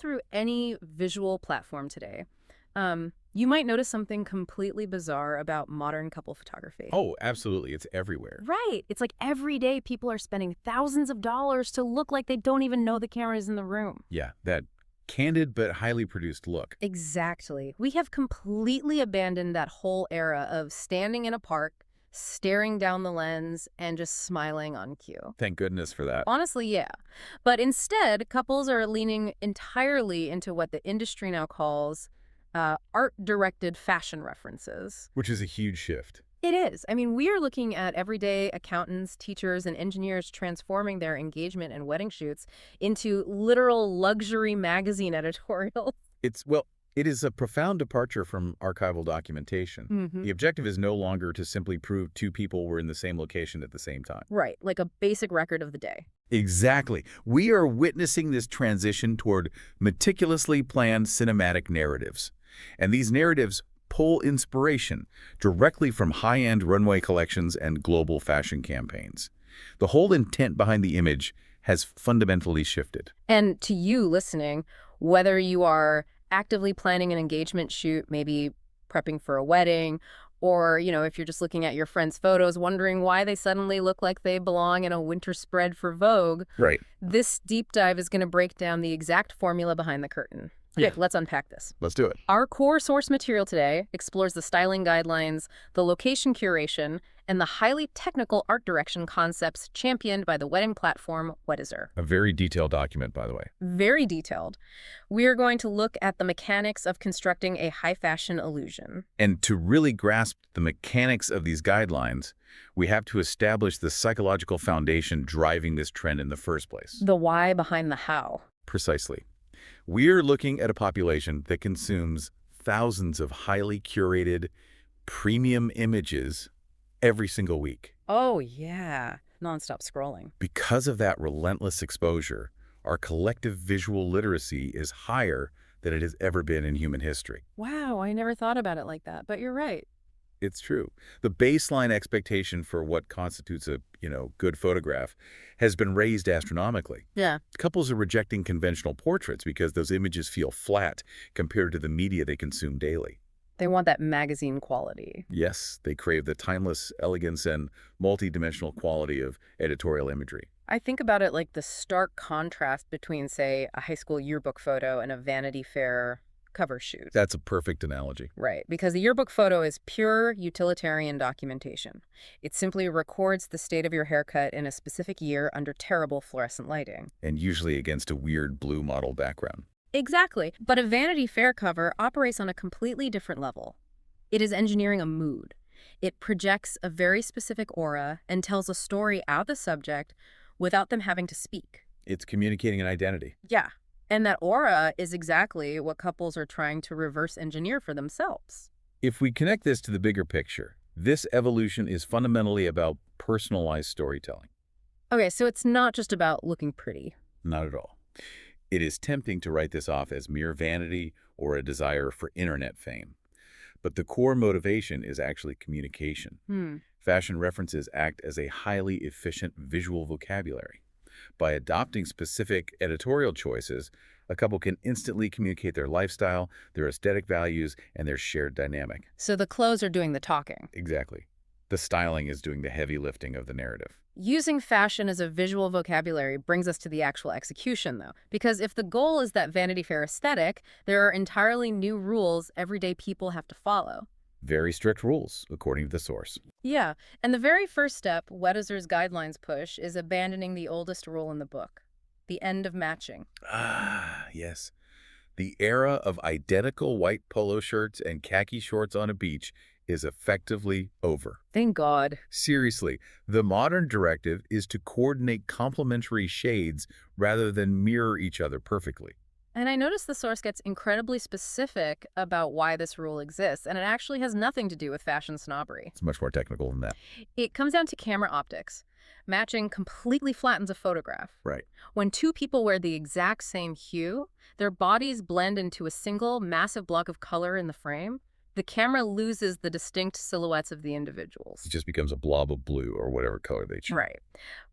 through any visual platform today, you might notice something completely bizarre about modern couple photography. Oh, absolutely. It's everywhere. Right. It's like every day people are spending thousands of dollars to look like they don't even know the camera is in the room. Yeah, that candid but highly produced look. Exactly. We have completely abandoned that whole era of standing in a park, staring down the lens, and just smiling on cue. Thank goodness for that. Honestly, yeah. But instead, couples are leaning entirely into what the industry now calls art-directed fashion references. Which is a huge shift. It is. I mean, we are looking at everyday accountants, teachers, and engineers transforming their engagement and wedding shoots into literal luxury magazine editorials. It is a profound departure from archival documentation. Hmm. The objective is no longer to simply prove two people were in the same location at the same time. Right, like a basic record of the day. Exactly. We are witnessing this transition toward meticulously planned cinematic narratives. And these narratives pull inspiration directly from high-end runway collections and global fashion campaigns. The whole intent behind the image has fundamentally shifted. And to you listening, whether you are actively planning an engagement shoot, maybe prepping for a wedding, or, if you're just looking at your friends' photos, wondering why they suddenly look like they belong in a winter spread for Vogue, Right. this deep dive is going to break down the exact formula behind the curtain. Yeah. Vic, let's unpack this. Let's do it. Our core source material today explores the styling guidelines, the location curation, and the highly technical art direction concepts championed by the wedding platform Weddizer. A very detailed document, by the way. Very detailed. We are going to look at the mechanics of constructing a high-fashion illusion. And to really grasp the mechanics of these guidelines, we have to establish the psychological foundation driving this trend in the first place. The why behind the how. Precisely. We're looking at a population that consumes thousands of highly curated, premium images every single week. Oh, yeah. Nonstop scrolling. Because of that relentless exposure, our collective visual literacy is higher than it has ever been in human history. Wow, I never thought about it like that, but you're right. It's true. The baseline expectation for what constitutes a, good photograph has been raised astronomically. Yeah. Couples are rejecting conventional portraits because those images feel flat compared to the media they consume daily. They want that magazine quality. Yes, they crave the timeless elegance and multidimensional quality of editorial imagery. I think about it like the stark contrast between, say, a high school yearbook photo and a Vanity Fair cover shoot. That's a perfect analogy. Right, because the yearbook photo is pure utilitarian documentation. It simply records the state of your haircut in a specific year under terrible fluorescent lighting. And usually against a weird blue model background. Exactly, but a Vanity Fair cover operates on a completely different level. It is engineering a mood. It projects a very specific aura and tells a story out of the subject without them having to speak. It's communicating an identity. Yeah. And that aura is exactly what couples are trying to reverse engineer for themselves. If we connect this to the bigger picture, this evolution is fundamentally about personalized storytelling. Okay, so it's not just about looking pretty. Not at all. It is tempting to write this off as mere vanity or a desire for internet fame. But the core motivation is actually communication. Fashion references act as a highly efficient visual vocabulary. By adopting specific editorial choices, a couple can instantly communicate their lifestyle, their aesthetic values, and their shared dynamic. So the clothes are doing the talking. Exactly. The styling is doing the heavy lifting of the narrative. Using fashion as a visual vocabulary brings us to the actual execution, though. Because if the goal is that Vanity Fair aesthetic, there are entirely new rules everyday people have to follow. Very strict rules, according to the source. Yeah, and the very first step Weddizer's guidelines push is abandoning the oldest rule in the book, the end of matching. Ah, yes. The era of identical white polo shirts and khaki shorts on a beach is effectively over. Thank God. Seriously, the modern directive is to coordinate complementary shades rather than mirror each other perfectly. And I noticed the source gets incredibly specific about why this rule exists, and it actually has nothing to do with fashion snobbery. It's much more technical than that. It comes down to camera optics. Matching completely flattens a photograph. Right. When two people wear the exact same hue, their bodies blend into a single massive block of color in the frame. The camera loses the distinct silhouettes of the individuals. It just becomes a blob of blue or whatever color they choose. Right.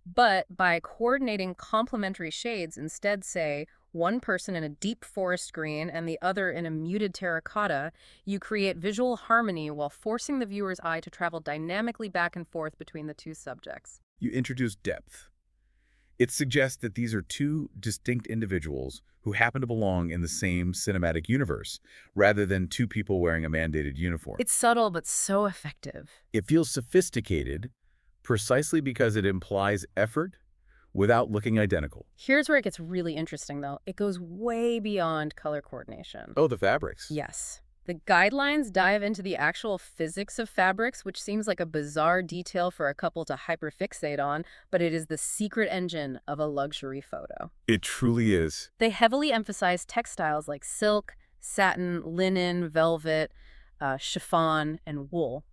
But by coordinating complementary shades, instead, say, one person in a deep forest green and the other in a muted terracotta, you create visual harmony while forcing the viewer's eye to travel dynamically back and forth between the two subjects. You introduce depth. It suggests that these are two distinct individuals who happen to belong in the same cinematic universe, rather than two people wearing a mandated uniform. It's subtle but so effective. It feels sophisticated precisely because it implies effort without looking identical. Here's where it gets really interesting, though. It goes way beyond color coordination. Oh, the fabrics. Yes. The guidelines dive into the actual physics of fabrics, which seems like a bizarre detail for a couple to hyperfixate on, but it is the secret engine of a luxury photo. It truly is. They heavily emphasize textiles like silk, satin, linen, velvet, chiffon, and wool.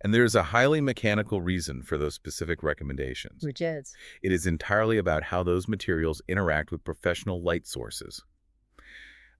And there's a highly mechanical reason for those specific recommendations. Which is? It is entirely about how those materials interact with professional light sources.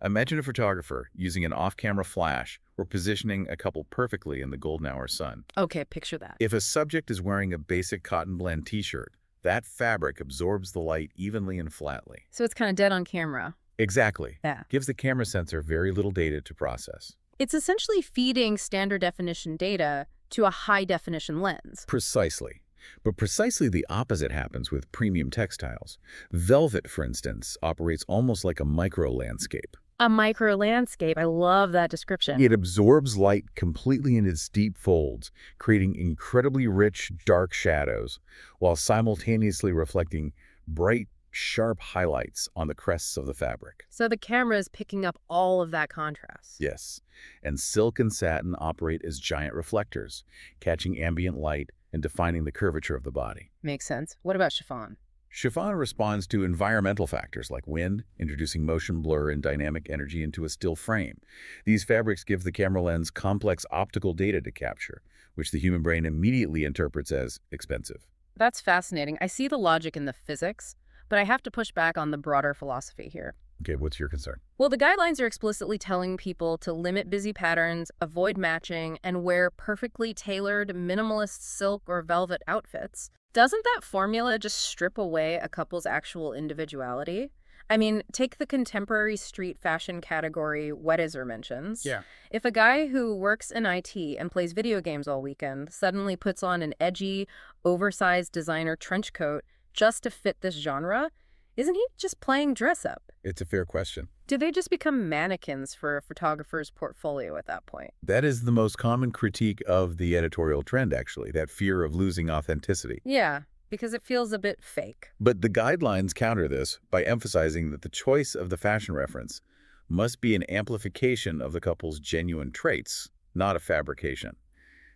Imagine a photographer using an off-camera flash or positioning a couple perfectly in the golden hour sun. Okay, picture that. If a subject is wearing a basic cotton blend t-shirt, that fabric absorbs the light evenly and flatly. So it's kind of dead on camera. Exactly. Yeah. Gives the camera sensor very little data to process. It's essentially feeding standard definition data to a high-definition lens. Precisely. But precisely the opposite happens with premium textiles. Velvet, for instance, operates almost like a micro-landscape. A micro-landscape. I love that description. It absorbs light completely in its deep folds, creating incredibly rich, dark shadows, while simultaneously reflecting bright, sharp highlights on the crests of the fabric. So the camera is picking up all of that contrast. Yes, and silk and satin operate as giant reflectors, catching ambient light and defining the curvature of the body. Makes sense. What about chiffon? Chiffon responds to environmental factors like wind, introducing motion blur and dynamic energy into a still frame. These fabrics give the camera lens complex optical data to capture, which the human brain immediately interprets as expensive. That's fascinating. I see the logic in the physics, but I have to push back on the broader philosophy here. Okay, what's your concern? Well, the guidelines are explicitly telling people to limit busy patterns, avoid matching, and wear perfectly tailored minimalist silk or velvet outfits. Doesn't that formula just strip away a couple's actual individuality? I mean, take the contemporary street fashion category Weddizer mentions. Yeah. If a guy who works in IT and plays video games all weekend suddenly puts on an edgy, oversized designer trench coat just to fit this genre, isn't he just playing dress up? It's a fair question. Do they just become mannequins for a photographer's portfolio at that point? That is the most common critique of the editorial trend, actually, that fear of losing authenticity. Yeah, because it feels a bit fake. But the guidelines counter this by emphasizing that the choice of the fashion reference must be an amplification of the couple's genuine traits, not a fabrication.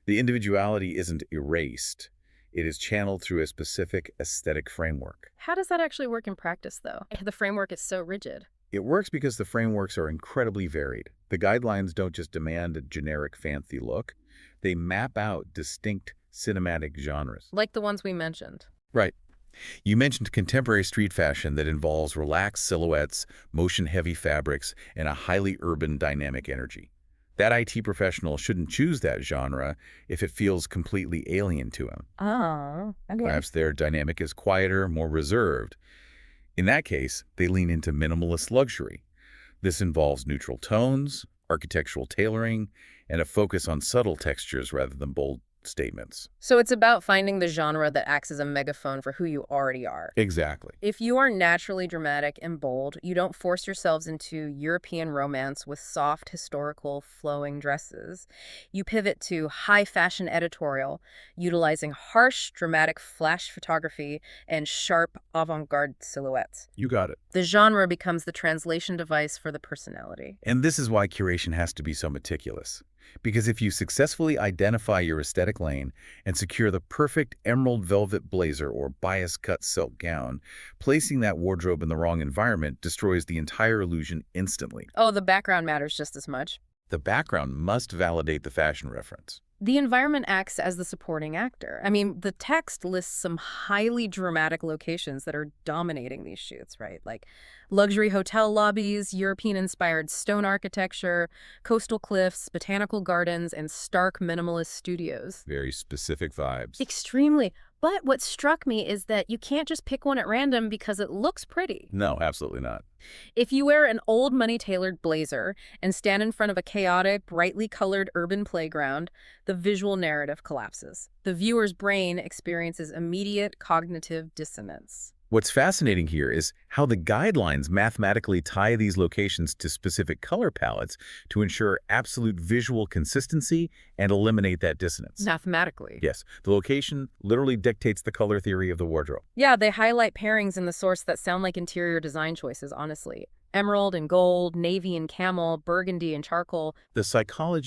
The individuality isn't erased. It is channeled through a specific aesthetic framework. How does that actually work in practice, though? The framework is so rigid. It works because the frameworks are incredibly varied. The guidelines don't just demand a generic fancy look. They map out distinct cinematic genres. Like the ones we mentioned. Right. You mentioned contemporary street fashion that involves relaxed silhouettes, motion-heavy fabrics, and a highly urban dynamic energy. That IT professional shouldn't choose that genre if it feels completely alien to him. Oh, okay. Perhaps their dynamic is quieter, more reserved. In that case, they lean into minimalist luxury. This involves neutral tones, architectural tailoring, and a focus on subtle textures rather than bold statements. So it's about finding the genre that acts as a megaphone for who you already are. Exactly. If you are naturally dramatic and bold, you don't force yourselves into European romance with soft, historical, flowing dresses. You pivot to high-fashion editorial, utilizing harsh, dramatic flash photography and sharp, avant-garde silhouettes. You got it. The genre becomes the translation device for the personality. And this is why curation has to be so meticulous. Because if you successfully identify your aesthetic lane and secure the perfect emerald velvet blazer or bias-cut silk gown, placing that wardrobe in the wrong environment destroys the entire illusion instantly. Oh, the background matters just as much. The background must validate the fashion reference. The environment acts as the supporting actor. I mean, the text lists some highly dramatic locations that are dominating these shoots, right? Like luxury hotel lobbies, European-inspired stone architecture, coastal cliffs, botanical gardens, and stark minimalist studios. Very specific vibes. Extremely. But what struck me is that you can't just pick one at random because it looks pretty. No, absolutely not. If you wear an old money-tailored blazer and stand in front of a chaotic, brightly colored urban playground, the visual narrative collapses. The viewer's brain experiences immediate cognitive dissonance. What's fascinating here is how the guidelines mathematically tie these locations to specific color palettes to ensure absolute visual consistency and eliminate that dissonance. Mathematically. Yes, the location literally dictates the color theory of the wardrobe. Yeah, they highlight pairings in the source that sound like interior design choices, honestly. Emerald and gold, navy and camel, burgundy and charcoal. The psychology